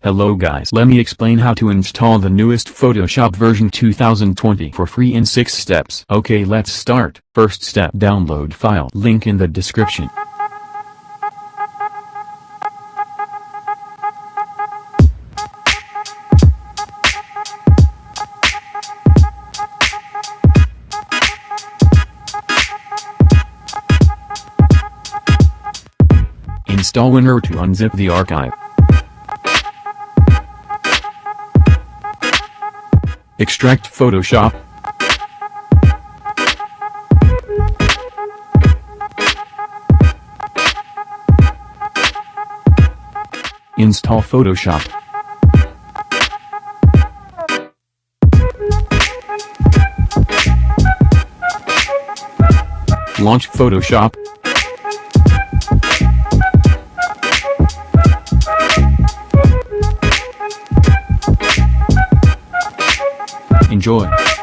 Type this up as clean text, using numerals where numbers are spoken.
Hello guys, let me explain how to install the newest Photoshop version 2020 for free in 6 steps. Okay, let's start. First step, download file, link in the description. Install WinRAR to unzip the archive. Extract Photoshop. Install Photoshop. Launch Photoshop. Enjoy.